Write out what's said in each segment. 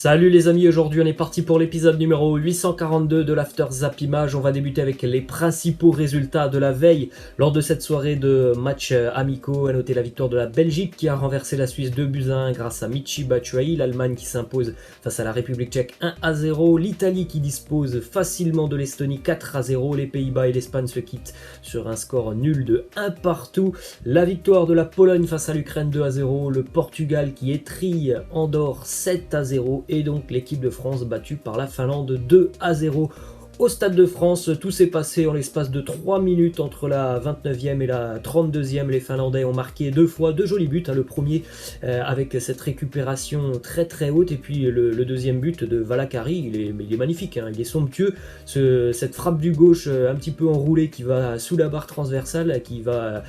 Salut les amis, aujourd'hui on est parti pour l'épisode numéro 842 de l'After Zap Image. On va débuter avec les principaux résultats de la veille lors de cette soirée de matchs amicaux. À noter la victoire de la Belgique qui a renversé la Suisse 2-1 grâce à Michy Batshuayi, l'Allemagne qui s'impose face à la République tchèque 1-0, l'Italie qui dispose facilement de l'Estonie 4-0, les Pays-Bas et l'Espagne se quittent sur un score nul de 1 partout, la victoire de la Pologne face à l'Ukraine 2-0, le Portugal qui étrille Andorre 7-0, et donc l'équipe de France battue par la Finlande 2-0. Au Stade de France, tout s'est passé en l'espace de 3 minutes entre la 29e et la 32e. Les Finlandais ont marqué deux fois, deux jolis buts. Le premier avec cette récupération très très haute, et puis le deuxième but de Valakari, il est magnifique, hein, il est somptueux. Cette frappe du gauche un petit peu enroulée qui va sous la barre transversale, qui va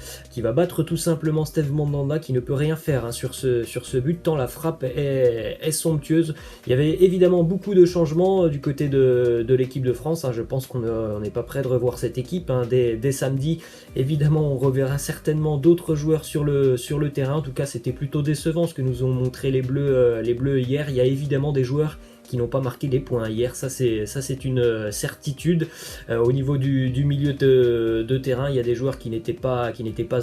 battre tout simplement Steve Mandanda, qui ne peut rien faire hein, sur ce but, tant la frappe est somptueuse. Il y avait évidemment beaucoup de changements du côté de l'équipe de France. Je pense qu'on n'est pas prêt de revoir cette équipe. Dès samedi, évidemment, on reverra certainement d'autres joueurs sur le terrain. En tout cas, c'était plutôt décevant ce que nous ont montré les Bleus hier. Il y a évidemment des joueurs qui n'ont pas marqué des points hier, ça c'est une certitude. Au niveau du milieu de terrain, il y a des joueurs qui n'étaient pas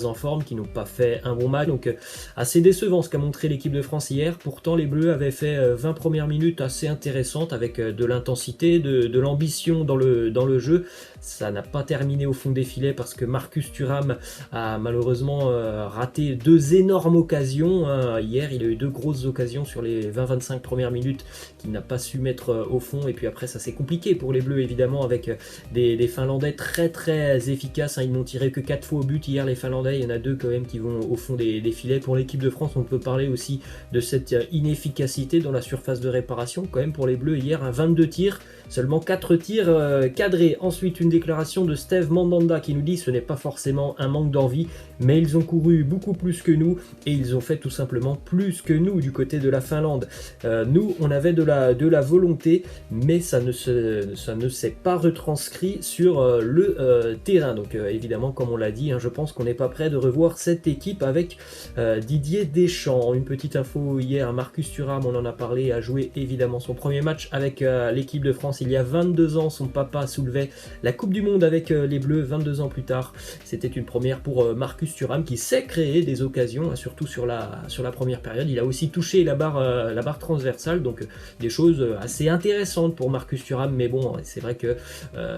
en forme, qui n'ont pas fait un bon match, donc assez décevant ce qu'a montré l'équipe de France hier. Pourtant les Bleus avaient fait 20 premières minutes assez intéressantes avec de l'intensité, de l'ambition dans le jeu. Ça n'a pas terminé au fond des filets parce que Marcus Thuram a malheureusement raté deux énormes occasions. Hier, il a eu deux grosses occasions sur les 20-25 premières minutes qu'il n'a pas su mettre au fond, et puis après ça s'est compliqué pour les Bleus évidemment avec des Finlandais très très efficaces. Ils n'ont tiré que 4 fois au but hier les Finlandais, il y en a deux quand même qui vont au fond des filets. Pour l'équipe de France, on peut parler aussi de cette inefficacité dans la surface de réparation quand même pour les Bleus hier, 22 tirs, seulement 4 tirs cadrés. Ensuite une déclaration de Steve Mandanda qui nous dit: ce n'est pas forcément un manque d'envie, mais ils ont couru beaucoup plus que nous et ils ont fait tout simplement plus que nous du côté de la Finlande. Nous on avait de la volonté, mais ça ne s'est pas retranscrit sur le terrain. Donc évidemment, comme on l'a dit, je pense qu'on n'est pas prêt de revoir cette équipe avec Didier Deschamps. Une petite info hier, Marcus Thuram, on en a parlé, a joué évidemment son premier match avec l'équipe de France il y a 22 ans. Son papa soulevait la Coupe du Monde avec les Bleus 22 ans plus tard. C'était une première pour Marcus Thuram qui sait créer des occasions, surtout sur la première période. Il a aussi touché la barre transversale, donc des choses assez intéressantes pour Marcus Thuram. Mais bon, c'est vrai que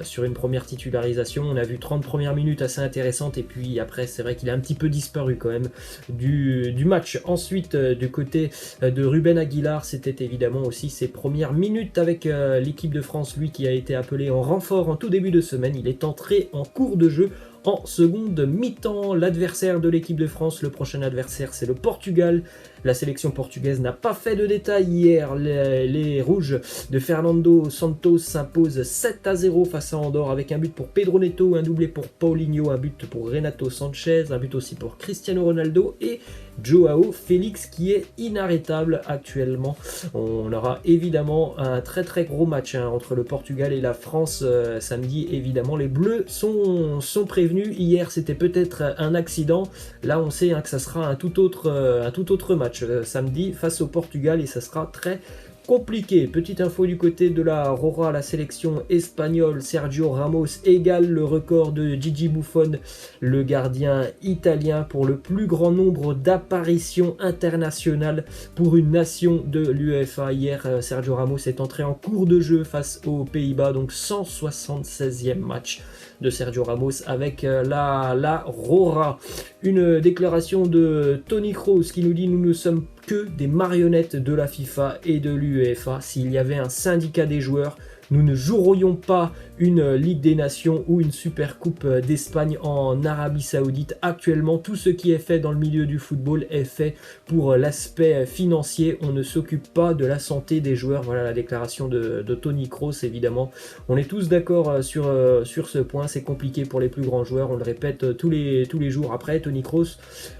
sur une première titularisation, on a vu 30 premières minutes assez intéressantes, et puis après c'est vrai qu'il a un petit peu disparu quand même du match. Ensuite du côté de Ruben Aguilar, c'était évidemment aussi ses premières minutes avec l'équipe de France, lui qui a été appelé en renfort en tout début de semaine. Il est entré en cours de jeu en seconde mi-temps. L'adversaire de l'équipe de France, le prochain adversaire, c'est le Portugal. La sélection portugaise n'a pas fait de détails hier. Les Rouges de Fernando Santos s'imposent 7-0 face à Andorre avec un but pour Pedro Neto, un doublé pour Paulinho, un but pour Renato Sanchez, un but aussi pour Cristiano Ronaldo et Joao Félix qui est inarrêtable actuellement. On aura évidemment un très très gros match entre le Portugal et la France samedi. Évidemment, les Bleus sont prévenus. Hier, c'était peut-être un accident. Là, on sait que ça sera un tout autre match samedi face au Portugal, et ça sera très compliqué. Petite info du côté de la Rora, la sélection espagnole, Sergio Ramos égale le record de Gigi Buffon, le gardien italien, pour le plus grand nombre d'apparitions internationales pour une nation de l'UEFA. Hier, Sergio Ramos est entré en cours de jeu face aux Pays-Bas, donc 176e match de Sergio Ramos avec la Rora. Une déclaration de Toni Kroos qui nous dit: nous ne sommes que des marionnettes de la FIFA et de l'UEFA. S'il y avait un syndicat des joueurs, nous ne jouerions pas une Ligue des Nations ou une Super Coupe d'Espagne en Arabie Saoudite. Actuellement, tout ce qui est fait dans le milieu du football est fait pour l'aspect financier. On ne s'occupe pas de la santé des joueurs. Voilà la déclaration de Toni Kroos. Évidemment, on est tous d'accord sur ce point. C'est compliqué pour les plus grands joueurs. On le répète tous les jours. Après, Toni Kroos,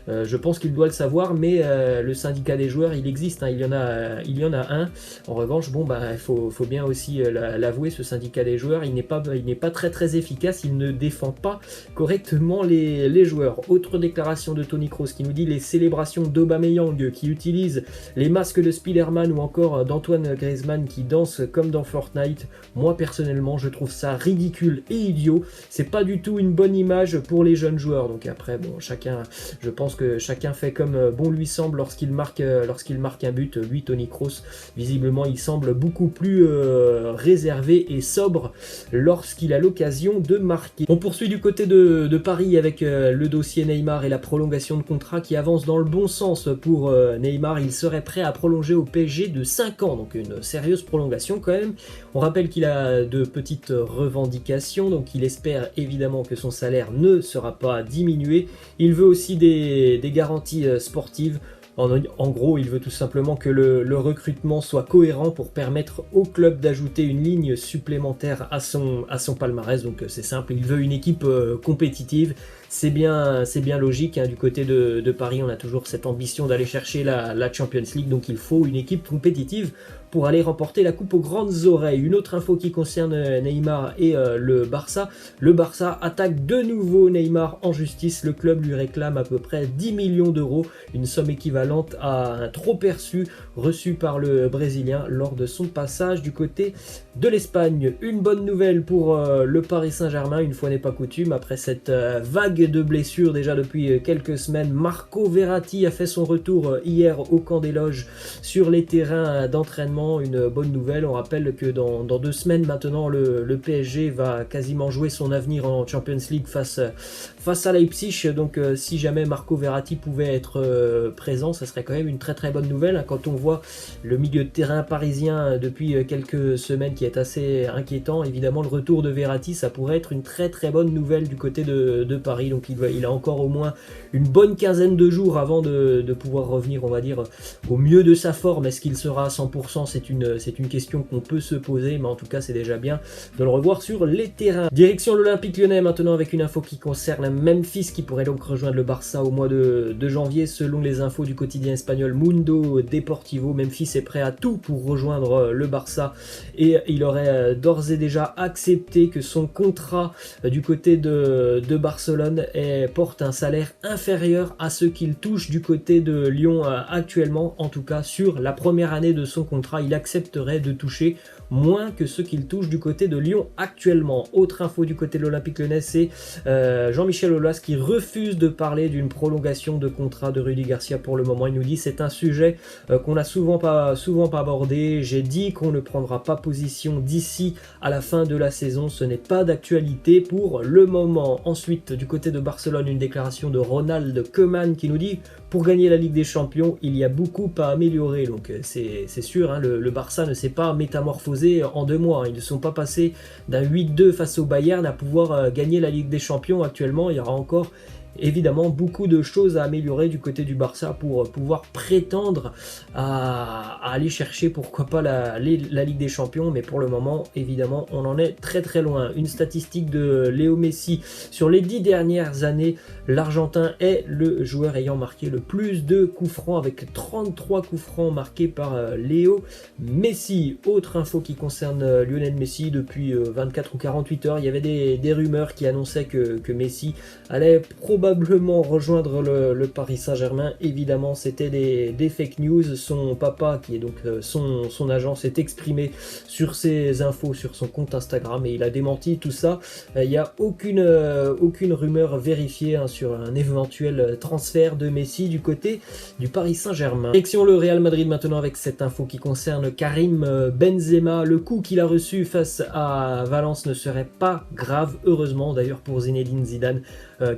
je pense qu'il doit le savoir, mais le syndicat des joueurs, il existe. Il y en a un. En revanche, il faut bien aussi l'avouer, ce syndicat des joueurs, il n'est pas très efficace, il ne défend pas correctement les joueurs. Autre déclaration de Toni Kroos qui nous dit les célébrations d'Aubameyang qui utilise les masques de Spider-Man ou encore d'Antoine Griezmann qui danse comme dans Fortnite. Moi personnellement, je trouve ça ridicule et idiot. C'est pas du tout une bonne image pour les jeunes joueurs. Donc après, bon, je pense que chacun fait comme bon lui semble lorsqu'il marque un but. Lui, Toni Kroos, visiblement, il semble beaucoup plus réservé et sobre lorsqu'il a l'occasion de marquer. On poursuit du côté de Paris avec le dossier Neymar et la prolongation de contrat qui avance dans le bon sens pour Neymar. Il serait prêt à prolonger au PSG de 5 ans, donc une sérieuse prolongation quand même. On rappelle qu'il a de petites revendications, donc il espère évidemment que son salaire ne sera pas diminué. Il veut aussi des garanties sportives. En gros, il veut tout simplement que le recrutement soit cohérent pour permettre au club d'ajouter une ligne supplémentaire à son palmarès. Donc c'est simple, il veut une équipe compétitive. C'est bien logique, hein. Du côté de Paris, on a toujours cette ambition d'aller chercher la Champions League, donc il faut une équipe compétitive pour aller remporter la coupe aux grandes oreilles. Une autre info qui concerne Neymar et le Barça. Le Barça attaque de nouveau Neymar en justice. Le club lui réclame à peu près 10 millions d'euros, une somme équivalente à un trop perçu reçu par le Brésilien lors de son passage du côté de l'Espagne. Une bonne nouvelle pour le Paris Saint-Germain, une fois n'est pas coutume, après cette vague de blessures déjà depuis quelques semaines. Marco Verratti a fait son retour hier au camp des loges sur les terrains d'entraînement. Une bonne nouvelle, on rappelle que dans 2 semaines maintenant, le PSG va quasiment jouer son avenir en Champions League face à Leipzig. Donc si jamais Marco Verratti pouvait être présent, ça serait quand même une très bonne nouvelle, hein, quand on voit le milieu de terrain parisien depuis quelques semaines qui est assez inquiétant. Évidemment, le retour de Verratti, ça pourrait être une très bonne nouvelle du côté de Paris. Donc il a encore au moins une bonne quinzaine de jours avant de pouvoir revenir, on va dire, au mieux de sa forme. Est-ce qu'il sera à 100%? C'est une question qu'on peut se poser, mais en tout cas c'est déjà bien de le revoir sur les terrains. Direction l'Olympique Lyonnais maintenant avec une info qui concerne Memphis qui pourrait donc rejoindre le Barça au mois de janvier. Selon les infos du quotidien espagnol Mundo Deportivo, Memphis est prêt à tout pour rejoindre le Barça et il aurait d'ores et déjà accepté que son contrat du côté de Barcelone porte un salaire inférieur à ce qu'il touche du côté de Lyon actuellement. En tout cas sur la première année de son contrat, il accepterait de toucher moins que ce qu'il touche du côté de Lyon actuellement. Autre info du côté de l'Olympique Lyonnais, c'est Jean-Michel Aulas qui refuse de parler d'une prolongation de contrat de Rudy Garcia pour le moment. Il nous dit c'est un sujet qu'on n'a souvent pas abordé. J'ai dit qu'on ne prendra pas position d'ici à la fin de la saison. Ce n'est pas d'actualité pour le moment. Ensuite, du côté de Barcelone, une déclaration de Ronald Koeman qui nous dit pour gagner la Ligue des Champions, il y a beaucoup à améliorer. Donc c'est sûr, hein, le Barça ne s'est pas métamorphosé en 2 mois. Ils ne sont pas passés d'un 8-2 face au Bayern à pouvoir gagner la Ligue des Champions actuellement. Il y aura encore évidemment beaucoup de choses à améliorer du côté du Barça pour pouvoir prétendre à aller chercher pourquoi pas la Ligue des Champions, mais pour le moment évidemment on en est très loin. Une statistique de Léo Messi sur les 10 dernières années, l'Argentin est le joueur ayant marqué le plus de coups francs avec 33 coups francs marqués par Léo Messi. Autre info qui concerne Lionel Messi, depuis 24 ou 48 heures il y avait des rumeurs qui annonçaient que Messi allait probablement rejoindre le Paris Saint-Germain. Évidemment c'était des fake news. Son papa qui est donc son agent s'est exprimé sur ces infos sur son compte Instagram et il a démenti tout ça. Il n'y a aucune rumeur vérifiée, hein, sur un éventuel transfert de Messi du côté du Paris Saint-Germain. Direction le Real Madrid maintenant avec cette info qui concerne Karim Benzema. Le coup qu'il a reçu face à Valence ne serait pas grave, heureusement d'ailleurs pour Zinedine Zidane.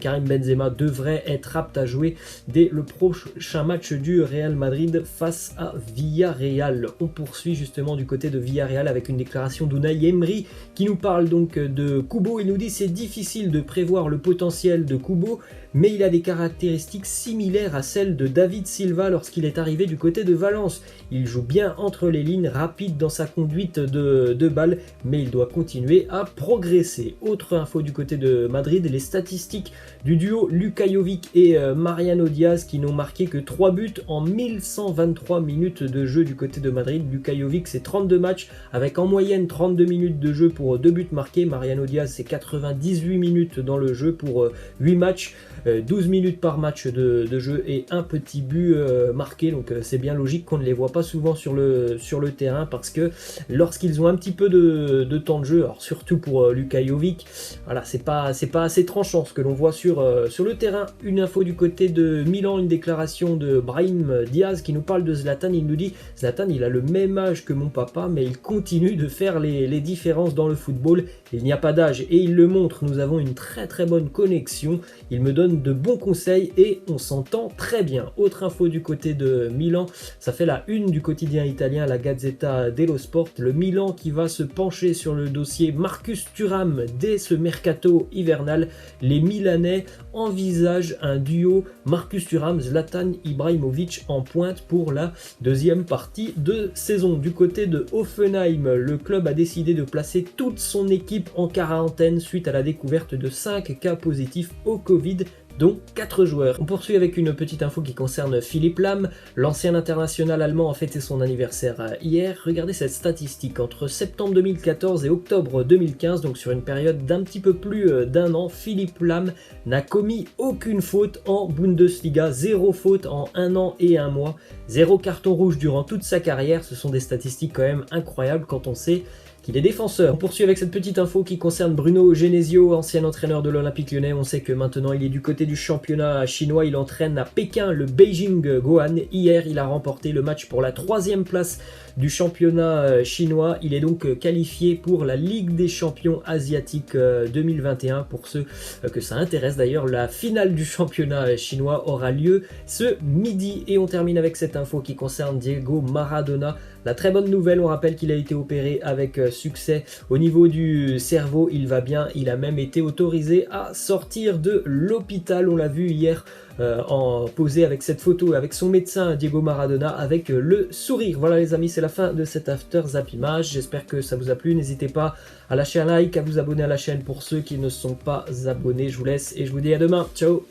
Karim Benzema devrait être apte à jouer dès le prochain match du Real Madrid face à Villarreal. On poursuit justement du côté de Villarreal avec une déclaration d'Unai Emery qui nous parle donc de Kubo. Il nous dit c'est difficile de prévoir le potentiel de Kubo, mais il a des caractéristiques similaires à celles de David Silva lorsqu'il est arrivé du côté de Valence. Il joue bien entre les lignes, rapide dans sa conduite de balle, mais il doit continuer à progresser. Autre info du côté de Madrid, les statistiques du duo Luka Jovic et Mariano Diaz qui n'ont marqué que 3 buts en 1123 minutes de jeu du côté de Madrid. Luka Jovic c'est 32 matchs avec en moyenne 32 minutes de jeu pour 2 buts marqués. Mariano Diaz c'est 98 minutes dans le jeu pour 8 matchs. 12 minutes par match de jeu et un petit but marqué, donc c'est bien logique qu'on ne les voit pas souvent sur le terrain parce que lorsqu'ils ont un petit peu de temps de jeu, alors surtout pour Luka Jovic, voilà, c'est pas assez tranchant ce que l'on voit sur le terrain. Une info du côté de Milan, une déclaration de Brahim Diaz qui nous parle de Zlatan. Il nous dit: Zlatan il a le même âge que mon papa mais il continue de faire les différences dans le football, il n'y a pas d'âge et il le montre, nous avons une très très bonne connexion, il me donne de bons conseils et on s'entend très bien. Autre info du côté de Milan, ça fait la une du quotidien italien, la Gazzetta dello Sport, le Milan qui va se pencher sur le dossier Marcus Thuram dès ce mercato hivernal. Les Milanais envisagent un duo Marcus Thuram, Zlatan Ibrahimovic en pointe pour la deuxième partie de saison. Du côté de Hoffenheim, le club a décidé de placer toute son équipe en quarantaine suite à la découverte de 5 cas positifs au Covid, dont 4 joueurs. On poursuit avec une petite info qui concerne Philipp Lahm. L'ancien international allemand a fêté son anniversaire hier. Regardez cette statistique. Entre septembre 2014 et octobre 2015, donc sur une période d'un petit peu plus d'un an, Philipp Lahm n'a commis aucune faute en Bundesliga. 0 faute en 1 an et 1 mois. 0 carton rouge durant toute sa carrière. Ce sont des statistiques quand même incroyables quand on sait qu'il est défenseur. On poursuit avec cette petite info qui concerne Bruno Genesio, ancien entraîneur de l'Olympique Lyonnais. On sait que maintenant il est du côté du championnat chinois. Il entraîne à Pékin le Beijing Guoan. Hier, il a remporté le match pour la 3e place du championnat chinois. Il est donc qualifié pour la Ligue des champions asiatiques 2021. Pour ceux que ça intéresse d'ailleurs, la finale du championnat chinois aura lieu ce midi. Et on termine avec cette info qui concerne Diego Maradona. La très bonne nouvelle, on rappelle qu'il a été opéré avec succès au niveau du cerveau, il va bien, il a même été autorisé à sortir de l'hôpital. On l'a vu hier en posé avec cette photo avec son médecin Diego Maradona avec le sourire. Voilà les amis, c'est la fin de cet After Zap Image. J'espère que ça vous a plu. N'hésitez pas à lâcher un like, à vous abonner à la chaîne pour ceux qui ne sont pas abonnés. Je vous laisse et je vous dis à demain. Ciao.